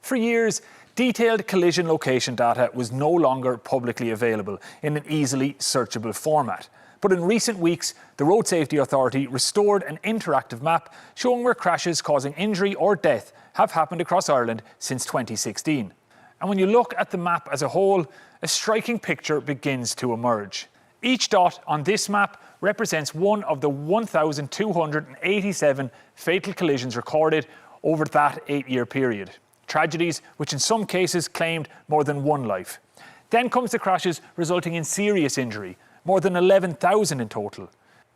For years, detailed collision location data was no longer publicly available in an easily searchable format. But in recent weeks, the Road Safety Authority restored an interactive map showing where crashes causing injury or death have happened across Ireland since 2016. And when you look at the map as a whole, a striking picture begins to emerge. Each dot on this map represents one of the 1,287 fatal collisions recorded over that 8-year period. Tragedies which in some cases claimed more than one life. Then comes the crashes resulting in serious injury, more than 11,000 in total.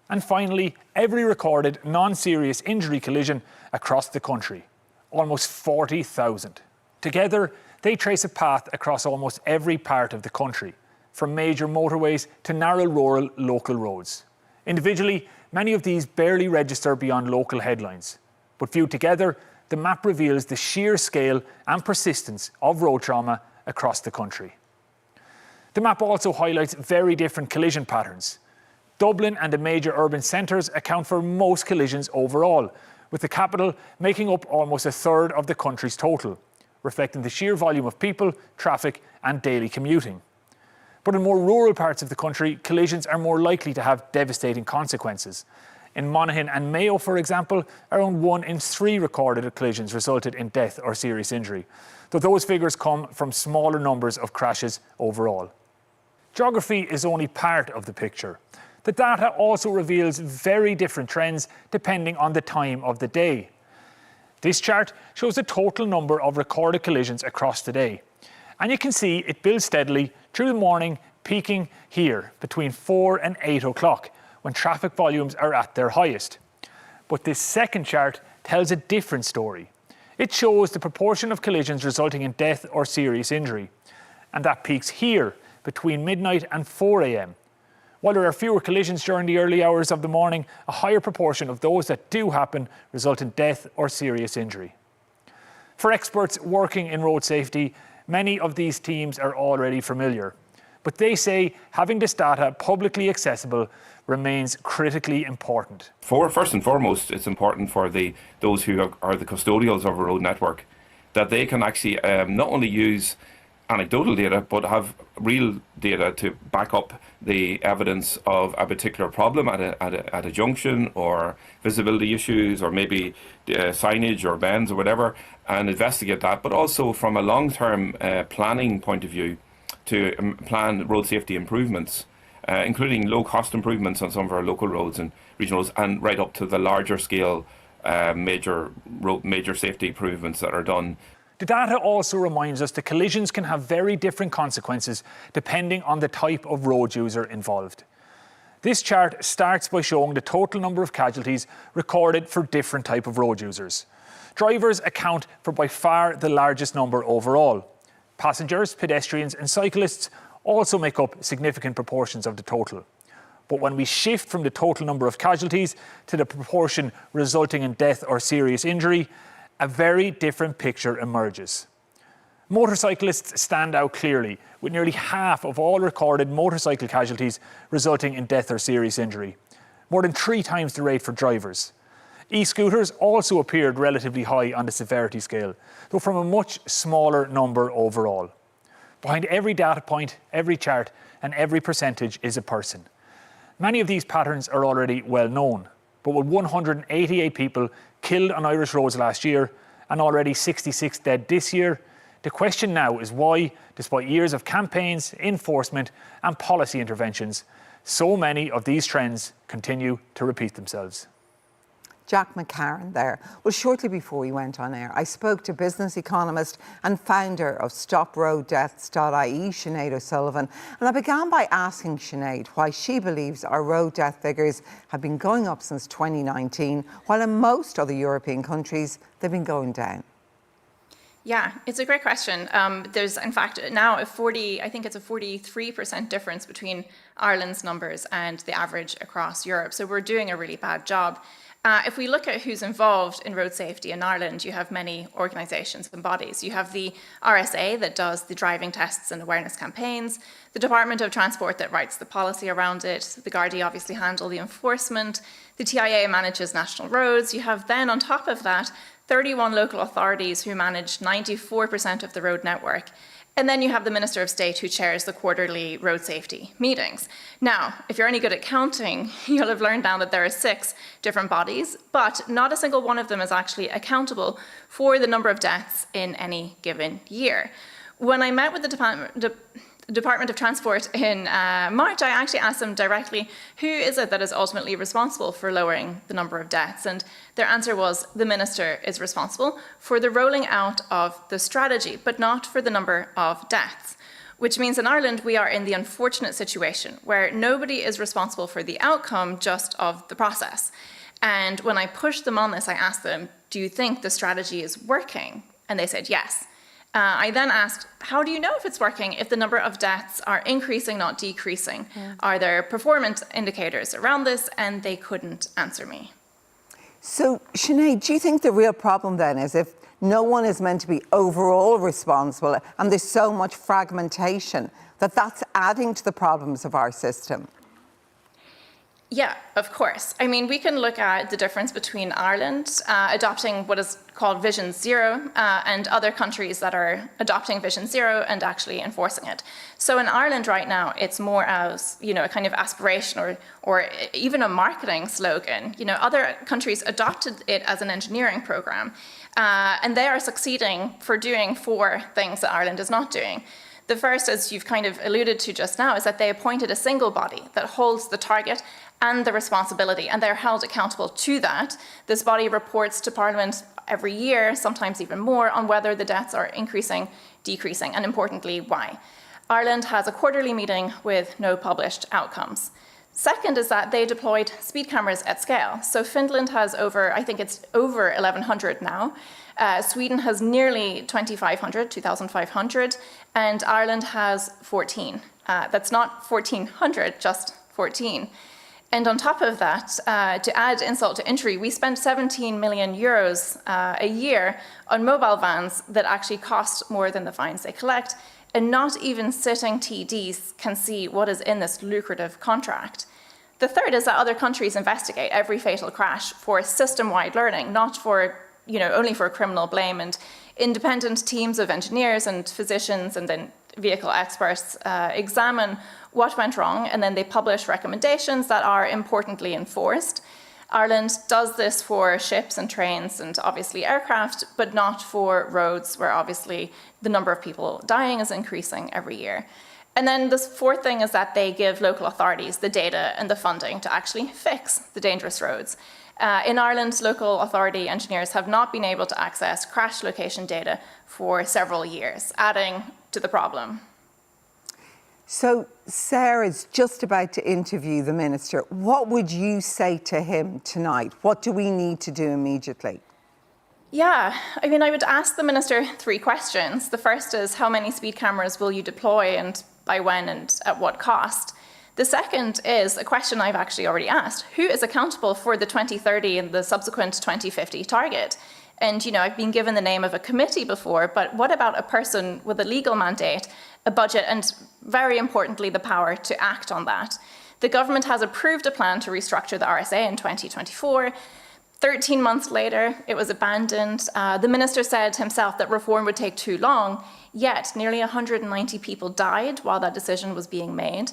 And finally, every recorded non-serious injury collision across the country, almost 40,000. Together, they trace a path across almost every part of the country, from major motorways to narrow rural local roads. Individually, many of these barely register beyond local headlines. But viewed together, the map reveals the sheer scale and persistence of road trauma across the country. The map also highlights very different collision patterns. Dublin and the major urban centres account for most collisions overall, with the capital making up almost a third of the country's total, reflecting the sheer volume of people, traffic and daily commuting. But in more rural parts of the country, collisions are more likely to have devastating consequences. In Monaghan and Mayo, for example, around 1 in 3 recorded collisions resulted in death or serious injury, though those figures come from smaller numbers of crashes overall. Geography is only part of the picture. The data also reveals very different trends depending on the time of the day. This chart shows the total number of recorded collisions across the day. And you can see it builds steadily through the morning, peaking here between 4 and 8 o'clock, when traffic volumes are at their highest. But this second chart tells a different story. It shows the proportion of collisions resulting in death or serious injury. And that peaks here between midnight and 4 a.m. While there are fewer collisions during the early hours of the morning, a higher proportion of those that do happen result in death or serious injury. For experts working in road safety, many of these teams are already familiar. But they say having this data publicly accessible remains critically important. First and foremost, it's important for those who are the custodials of a road network that they can actually not only use anecdotal data, but have real data to back up the evidence of a particular problem at a junction, or visibility issues, or maybe signage or bends or whatever, and investigate that. But also from a long-term planning point of view, to plan road safety improvements, including low-cost improvements on some of our local roads and regional roads, and right up to the larger scale major safety improvements that are done. The data also reminds us that collisions can have very different consequences depending on the type of road user involved. This chart starts by showing the total number of casualties recorded for different type of road users. Drivers account for by far the largest number overall. Passengers, pedestrians and cyclists also make up significant proportions of the total. But when we shift from the total number of casualties to the proportion resulting in death or serious injury, a very different picture emerges. Motorcyclists stand out clearly, with nearly half of all recorded motorcycle casualties resulting in death or serious injury, more than 3 times the rate for drivers. E-scooters also appeared relatively high on the severity scale, though from a much smaller number overall. Behind every data point, every chart and every percentage is a person. Many of these patterns are already well known, but with 188 people killed on Irish roads last year and already 66 dead this year, the question now is why, despite years of campaigns, enforcement and policy interventions, so many of these trends continue to repeat themselves. Jack McCarran there. Well, shortly before we went on air, I spoke to business economist and founder of StopRoadDeaths.ie, Sinead O'Sullivan, and I began by asking Sinead why she believes our road death figures have been going up since 2019, while in most other European countries they've been going down. Yeah, it's a great question. There's, in fact, now I think it's a 43% difference between Ireland's numbers and the average across Europe. So we're doing a really bad job. If we look at who's involved in road safety in Ireland, you have many organisations and bodies. You have the RSA that does the driving tests and awareness campaigns, the Department of Transport that writes the policy around it, the Gardaí obviously handle the enforcement, the TIA manages national roads. You have then on top of that 31 local authorities who manage 94% of the road network. And then you have the Minister of State who chairs the quarterly road safety meetings. Now, if you're any good at counting, you'll have learned now that there are 6 different bodies, but not a single one of them is actually accountable for the number of deaths in any given year. When I met with the Department of Transport in March, I actually asked them directly, who is it that is ultimately responsible for lowering the number of deaths? And their answer was, the minister is responsible for the rolling out of the strategy, but not for the number of deaths. Which means in Ireland, we are in the unfortunate situation where nobody is responsible for the outcome, just of the process. And when I pushed them on this, I asked them, do you think the strategy is working? And they said yes. I then asked, how do you know if it's working if the number of deaths are increasing, not decreasing? Are there performance indicators around this? And they couldn't answer me. So, Sinead, do you think the real problem then is if no one is meant to be overall responsible and there's so much fragmentation, that's adding to the problems of our system? Yeah, of course. I mean, we can look at the difference between Ireland adopting what is called Vision Zero and other countries that are adopting Vision Zero and actually enforcing it. So in Ireland right now, it's more as, a kind of aspiration or even a marketing slogan. Other countries adopted it as an engineering program, and they are succeeding for doing 4 things that Ireland is not doing. The first, as you've kind of alluded to just now, is that they appointed a single body that holds the target and the responsibility, and they're held accountable to that. This body reports to Parliament every year, sometimes even more, on whether the deaths are increasing, decreasing, and importantly, why. Ireland has a quarterly meeting with no published outcomes. Second is that they deployed speed cameras at scale. So Finland has over 1,100 now. Sweden has nearly 2,500, and Ireland has 14. That's not 1,400, just 14. And on top of that, to add insult to injury, we spend 17 million euros a year on mobile vans that actually cost more than the fines they collect, and not even sitting TDs can see what is in this lucrative contract. The third is that other countries investigate every fatal crash for system-wide learning, not for, only for criminal blame, and independent teams of engineers and physicians and then vehicle experts examine what went wrong, and then they publish recommendations that are importantly enforced. Ireland does this for ships and trains and obviously aircraft, but not for roads, where obviously the number of people dying is increasing every year. And then the fourth thing is that they give local authorities the data and the funding to actually fix the dangerous roads. In Ireland, local authority engineers have not been able to access crash location data for several years, adding to the problem. So Sarah's just about to interview the minister. What would you say to him tonight? What do we need to do immediately? Yeah, I would ask the minister 3 questions. The first is, how many speed cameras will you deploy, and by when and at what cost? The second is a question I've actually already asked. Who is accountable for the 2030 and the subsequent 2050 target? And, I've been given the name of a committee before, but what about a person with a legal mandate, a budget, and very importantly, the power to act on that? The government has approved a plan to restructure the RSA in 2024. 13 months later, it was abandoned. The minister said himself that reform would take too long, yet nearly 190 people died while that decision was being made.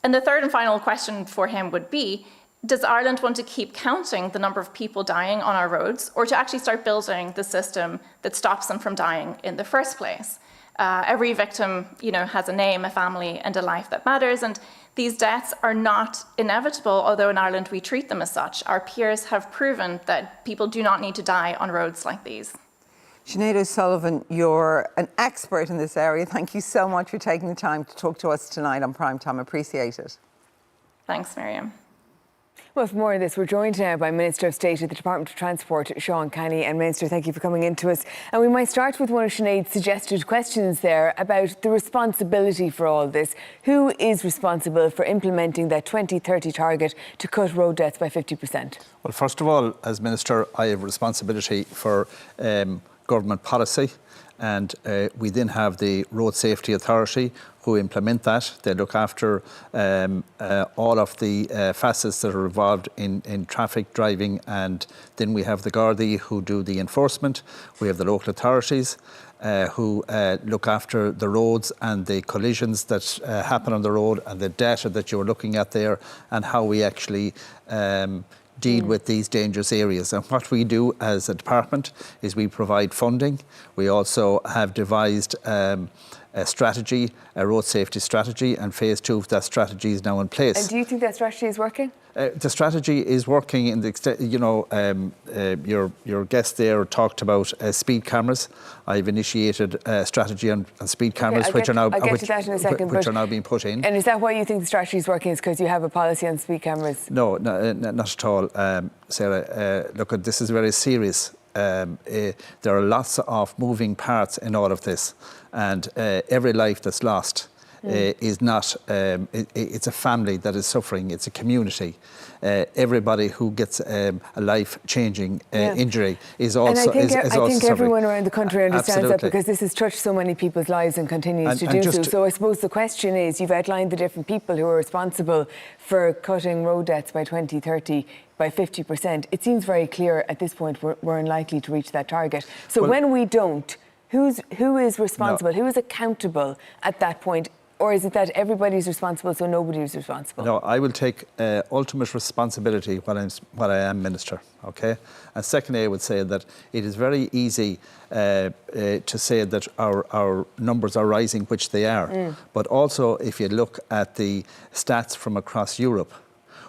And the third and final question for him would be, does Ireland want to keep counting the number of people dying on our roads, or to actually start building the system that stops them from dying in the first place? Every victim, has a name, a family, and a life that matters, and these deaths are not inevitable, although in Ireland we treat them as such. Our peers have proven that people do not need to die on roads like these. Sinead O'Sullivan, you're an expert in this area. Thank you so much for taking the time to talk to us tonight on Prime Time. Appreciate it. Thanks, Miriam. Well, for more of this, we're joined now by Minister of State at the Department of Transport, Sean Kenny. And Minister, thank you for coming in to us. And we might start with one of Sinead's suggested questions there about the responsibility for all this. Who is responsible for implementing that 2030 target to cut road deaths by 50%? Well, first of all, as Minister, I have responsibility for government policy. and we then have the Road Safety Authority who implement that. They look after all of the facets that are involved in traffic driving, and then we have the Gardaí who do the enforcement. We have the local authorities who look after the roads and the collisions that happen on the road, and the data that you're looking at there, and how we actually deal with these dangerous areas. And what we do as a department is we provide funding. We also have devised a strategy, a road safety strategy, and phase 2 of that strategy is now in place. And do you think that strategy is working? The strategy is working in the extent, your guest there talked about speed cameras. I've initiated a strategy on speed cameras, I'll get to that in a second, which are now being put in. And is that why you think the strategy is working? Is because you have a policy on speed cameras? No, not at all, Sarah. Look, this is very serious. There are lots of moving parts in all of this, and every life that's lost is not, it's a family that is suffering, it's a community. Everybody who gets a life-changing injury is also suffering. I think everyone suffering. around the country understands that, because this has touched so many people's lives and continues to do so. So I suppose the question is, you've outlined the different people who are responsible for cutting road deaths by 2030 by 50%. It seems very clear at this point we're unlikely to reach that target. So when we don't, who is responsible? Who is accountable at that point? Or is it that everybody's responsible, so nobody's responsible? No, I will take ultimate responsibility when I am minister, okay? And secondly, I would say that it is very easy to say that our numbers are rising, which they are. But also, if you look at the stats from across Europe,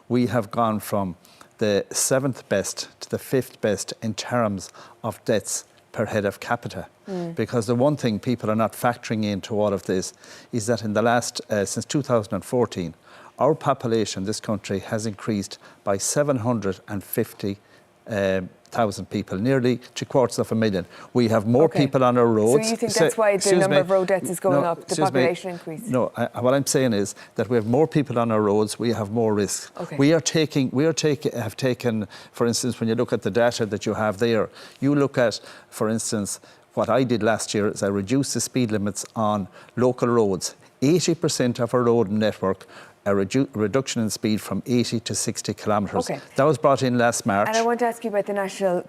we have gone from the 7th best to the 5th best in terms of deaths per head of capita. Because the one thing people are not factoring into all of this is that in the last, since 2014, our population in this country has increased by 750,000 people, nearly 750,000. We have more people on our roads. So you think that's why the number of road deaths is going up, the population increase? No, what I'm saying is that we have more people on our roads, we have more risk. We have taken, for instance, when you look at the data that you have there, you look at, for instance, what I did last year is I reduced the speed limits on local roads. 80% of our road network, a reduction in speed from 80 to 60 kilometres. That was brought in last March. And I want to ask you about the national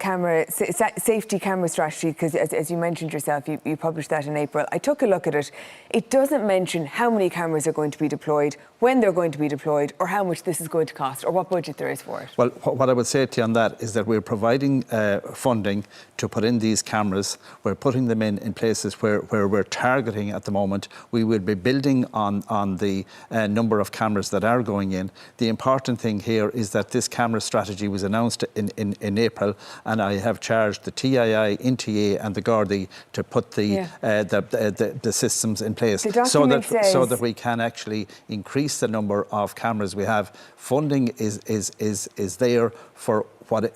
safety camera strategy, because as you mentioned yourself, you published that in April. I took a look at it. It doesn't mention how many cameras are going to be deployed, when they're going to be deployed, or how much this is going to cost, or what budget there is for it. Well, what I would say to you on that is that we're providing funding to put in these cameras. We're putting them in places where we're targeting at the moment. We will be building on the number of cameras that are going in. The important thing here is that this camera strategy was announced in April, and I have charged the TII, NTA and the Gardaí to put the systems in place so that we can actually increase the number of cameras we have. Funding is there for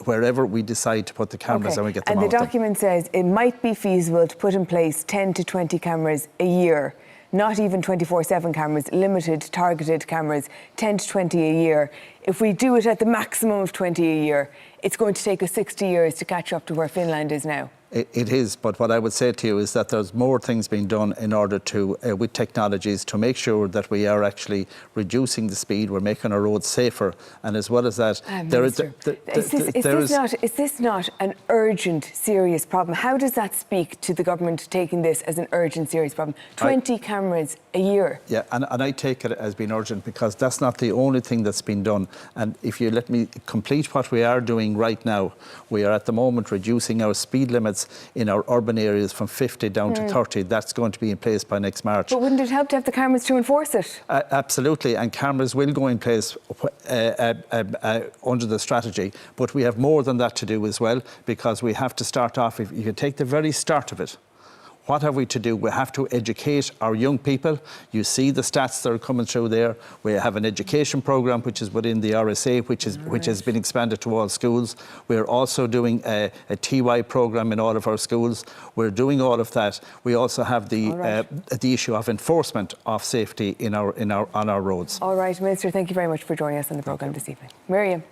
wherever we decide to put the cameras and we get them out. And the document says it might be feasible to put in place 10 to 20 cameras a year. Not even 24/7 cameras, limited, targeted cameras, 10 to 20 a year. If we do it at the maximum of 20 a year, it's going to take us 60 years to catch up to where Finland is now. It is, but what I would say to you is that there's more things being done in order to, with technologies, to make sure that we are actually reducing the speed, we're making our roads safer, and as well as that, is this not an urgent, serious problem? How does that speak to the government taking this as an urgent, serious problem? 20 cameras a year. Yeah, and I take it as being urgent because that's not the only thing that's been done. And if you let me complete what we are doing right now, we are at the moment reducing our speed limits in our urban areas from 50 down to 30. That's going to be in place by next March. But wouldn't it help to have the cameras to enforce it? Absolutely, and cameras will go in place under the strategy. But we have more than that to do as well, because we have to start off, if you take the very start of it, what have we to do? We have to educate our young people. You see the stats that are coming through there. We have an education programme which is within the RSA, which has been expanded to all schools. We're also doing a TY programme in all of our schools. We're doing all of that. We also have the issue of enforcement of safety on our roads. All right, Minister, thank you very much for joining us on the programme this evening. Miriam.